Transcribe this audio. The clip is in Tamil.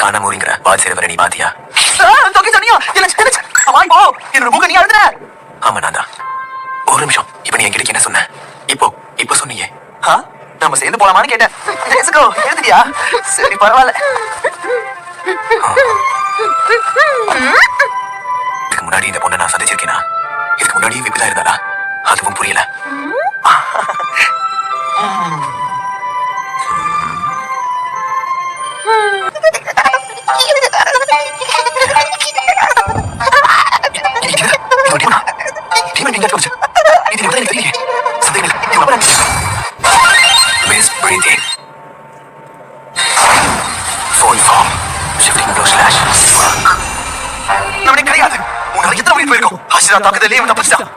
காணாமூரிங்கிற பால் சேரவரை நீ பாத்தியா? சொன்னியா என்னோட மூக்க நீ அழுதுற. ஆமா நான் தான். ஒரு நிமிஷம், இப்ப நீ என்கிட்ட என்ன சொன்ன? இப்போ சொன்னியே நம்ம சேர்ந்து போலாமான்னு கேட்டேன். எழுதுடியா? சரி பரவாயில்ல. இதுக்கு முன்னாடி இந்த பொண்ணை நான் சந்திச்சிருக்கேனா? இதுக்கு முன்னாடி இப்படிதான் இருந்தாளா? அதுவும் புரியல. தாக்குதலே தப்பிச்சிட்டான்.